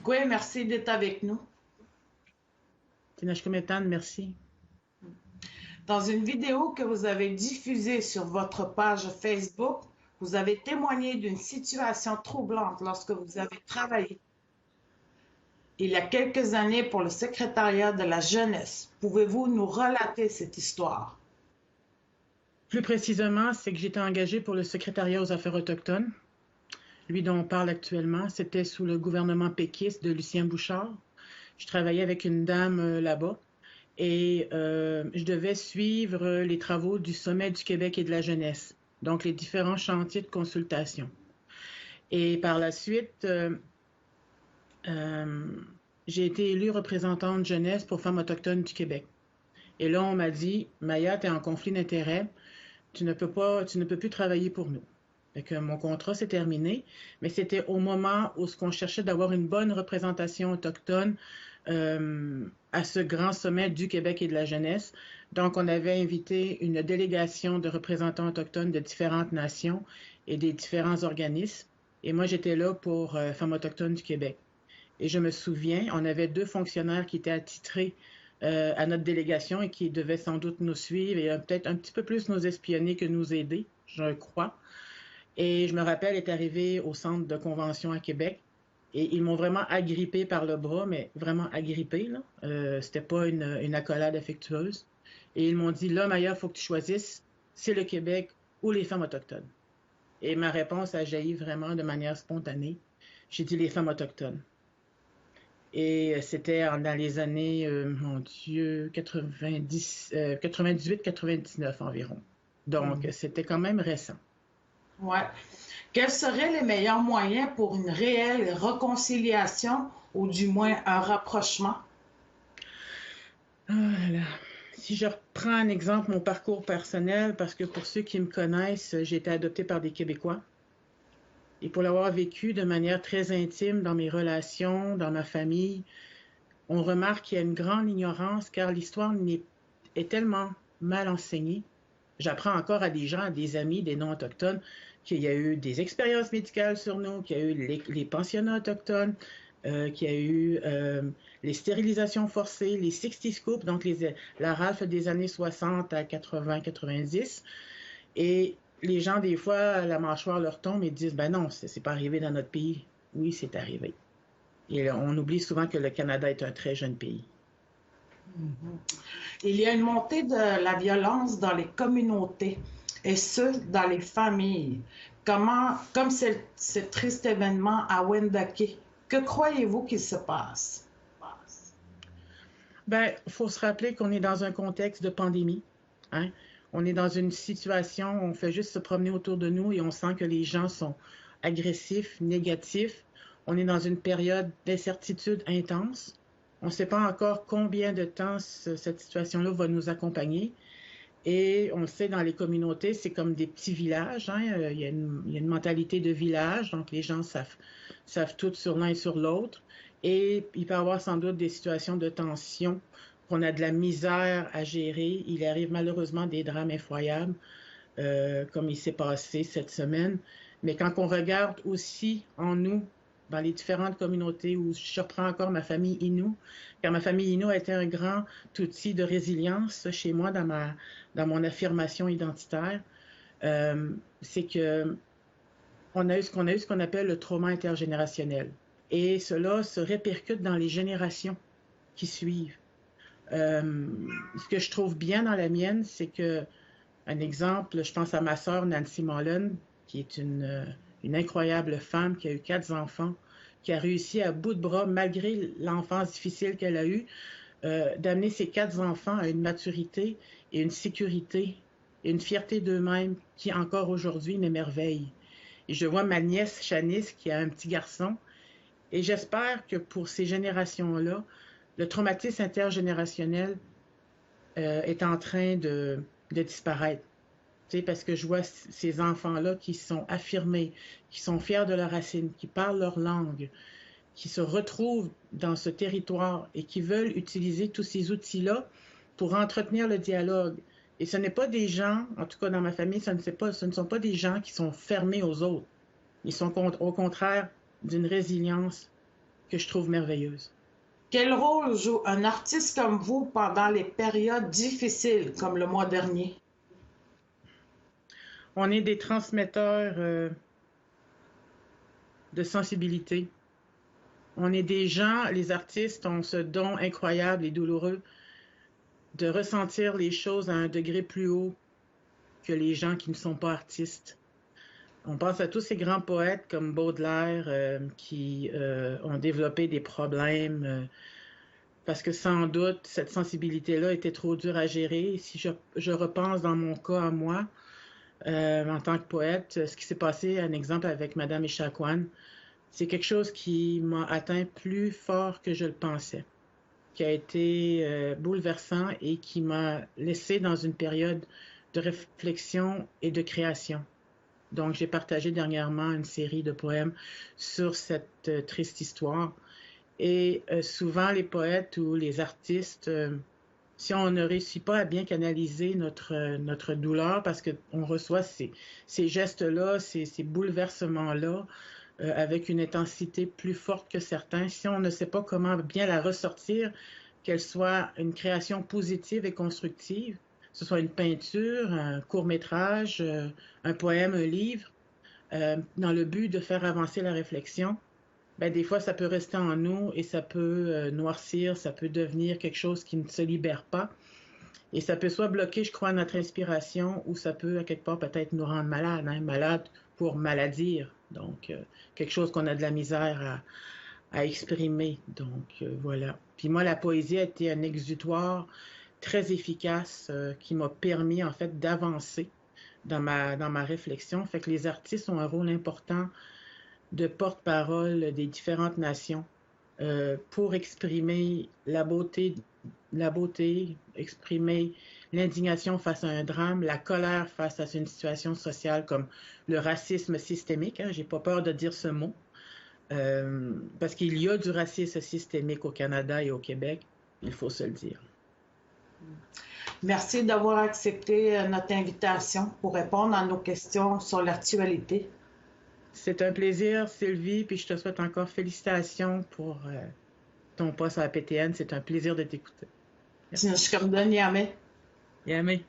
Kwe, merci d'être avec nous. Tinashkumetan, merci. Dans une vidéo que vous avez diffusée sur votre page Facebook, vous avez témoigné d'une situation troublante lorsque vous avez travaillé il y a quelques années pour le secrétariat de la jeunesse. Pouvez-vous nous relater cette histoire? Plus précisément, c'est que j'étais engagée pour le secrétariat aux affaires autochtones. Lui dont on parle actuellement, c'était sous le gouvernement péquiste de Lucien Bouchard. Je travaillais avec une dame là-bas et je devais suivre les travaux du Sommet du Québec et de la jeunesse, donc les différents chantiers de consultation. Et par la suite, j'ai été élue représentante jeunesse pour Femmes autochtones du Québec. Et là, on m'a dit, Maya, tu es en conflit d'intérêts, tu ne peux plus travailler pour nous. Fait que mon contrat s'est terminé, mais c'était au moment où on cherchait d'avoir une bonne représentation autochtone à ce grand sommet du Québec et de la jeunesse. Donc, on avait invité une délégation de représentants autochtones de différentes nations et des différents organismes. Et moi, j'étais là pour Femmes autochtones du Québec. Et je me souviens, on avait 2 fonctionnaires qui étaient attitrés à notre délégation et qui devaient sans doute nous suivre et peut-être un petit peu plus nous espionner que nous aider, je crois. Et je me rappelle être arrivée au centre de convention à Québec et ils m'ont vraiment agrippée par le bras, mais vraiment agrippée, là. C'était pas une accolade affectueuse. Et ils m'ont dit, là, Maya, il faut que tu choisisses, c'est le Québec ou les femmes autochtones. Et ma réponse a jailli vraiment de manière spontanée. J'ai dit les femmes autochtones. Et c'était dans les années, mon Dieu, 98-99 environ. Donc, c'était quand même récent. Ouais. Quels seraient les meilleurs moyens pour une réelle réconciliation ou du moins un rapprochement? Ah là là. Si je reprends un exemple, mon parcours personnel, parce que pour ceux qui me connaissent, j'ai été adoptée par des Québécois. Et pour l'avoir vécu de manière très intime dans mes relations, dans ma famille, on remarque qu'il y a une grande ignorance car l'histoire est tellement mal enseignée. J'apprends encore à des gens, à des amis, des non-autochtones, qu'il y a eu des expériences médicales sur nous, qu'il y a eu les pensionnats autochtones, qu'il y a eu les stérilisations forcées, les 60 scoops, donc la rafle des années 60 à 80-90. Et les gens, des fois, la mâchoire leur tombe et disent, ben non, c'est pas arrivé dans notre pays. Oui, c'est arrivé. Et on oublie souvent que le Canada est un très jeune pays. Il y a une montée de la violence dans les communautés et ce, dans les familles. Comme ce triste événement à Wendake, que croyez-vous qu'il se passe? Ben, il faut se rappeler qu'on est dans un contexte de pandémie. Hein? On est dans une situation où on fait juste se promener autour de nous et on sent que les gens sont agressifs, négatifs. On est dans une période d'incertitude intense. On ne sait pas encore combien de temps cette situation-là va nous accompagner. Et on le sait, dans les communautés, c'est comme des petits villages. Hein? Il y a une mentalité de village, donc les gens savent tout sur l'un et sur l'autre. Et il peut y avoir sans doute des situations de tension, qu'on a de la misère à gérer. Il arrive malheureusement des drames effroyables, comme il s'est passé cette semaine. Mais quand on regarde aussi en nous, dans les différentes communautés où je reprends encore ma famille Innu, car ma famille Innu a été un grand outil de résilience chez moi dans mon affirmation identitaire, c'est que on a eu ce qu'on appelle le trauma intergénérationnel. Et cela se répercute dans les générations qui suivent. Ce que je trouve bien dans la mienne, c'est que, un exemple, je pense à ma sœur Nancy Mullen, qui est une incroyable femme qui a eu 4 enfants, qui a réussi à bout de bras, malgré l'enfance difficile qu'elle a eue, d'amener ses 4 enfants à une maturité et une sécurité et une fierté d'eux-mêmes qui, encore aujourd'hui, m'émerveille. Et je vois ma nièce Shanice, qui a un petit garçon, et j'espère que pour ces générations-là, le traumatisme intergénérationnel est en train de disparaître. Tu sais, parce que je vois ces enfants-là qui sont affirmés, qui sont fiers de leurs racines, qui parlent leur langue, qui se retrouvent dans ce territoire et qui veulent utiliser tous ces outils-là pour entretenir le dialogue. Et ce n'est pas des gens, en tout cas dans ma famille, ce ne sont pas des gens qui sont fermés aux autres. Ils sont au contraire d'une résilience que je trouve merveilleuse. Quel rôle joue un artiste comme vous pendant les périodes difficiles, comme le mois dernier? On est des transmetteurs de sensibilité. On est des gens, les artistes ont ce don incroyable et douloureux de ressentir les choses à un degré plus haut que les gens qui ne sont pas artistes. On pense à tous ces grands poètes comme Baudelaire qui ont développé des problèmes parce que sans doute cette sensibilité-là était trop dure à gérer. Si je repense dans mon cas à moi, en tant que poète, ce qui s'est passé, un exemple avec Madame Echaquan, c'est quelque chose qui m'a atteint plus fort que je le pensais, qui a été bouleversant et qui m'a laissé dans une période de réflexion et de création. Donc, j'ai partagé dernièrement une série de poèmes sur cette triste histoire. Et souvent, les poètes ou les artistes, si on ne réussit pas à bien canaliser notre douleur, parce qu'on reçoit ces gestes-là, ces bouleversements-là, avec une intensité plus forte que certains, si on ne sait pas comment bien la ressortir, qu'elle soit une création positive et constructive, que ce soit une peinture, un court-métrage, un poème, un livre, dans le but de faire avancer la réflexion, ben, des fois, ça peut rester en nous et ça peut noircir, ça peut devenir quelque chose qui ne se libère pas. Et ça peut soit bloquer, je crois, notre inspiration ou ça peut, à quelque part, peut-être nous rendre malade, hein, malade pour maladir. Donc, quelque chose qu'on a de la misère à exprimer. Donc, voilà. Puis moi, la poésie a été un exutoire très efficace qui m'a permis, en fait, d'avancer dans ma réflexion. Fait que les artistes ont un rôle important de porte-parole des différentes nations pour exprimer la beauté, exprimer l'indignation face à un drame, la colère face à une situation sociale comme le racisme systémique. Hein, j'ai pas peur de dire ce mot. Parce qu'il y a du racisme systémique au Canada et au Québec, il faut se le dire. Merci d'avoir accepté notre invitation pour répondre à nos questions sur l'actualité. C'est un plaisir, Sylvie, puis je te souhaite encore félicitations pour ton poste à la PTN. C'est un plaisir de t'écouter. Merci. Je suis comme Denis Yamé. Yamé.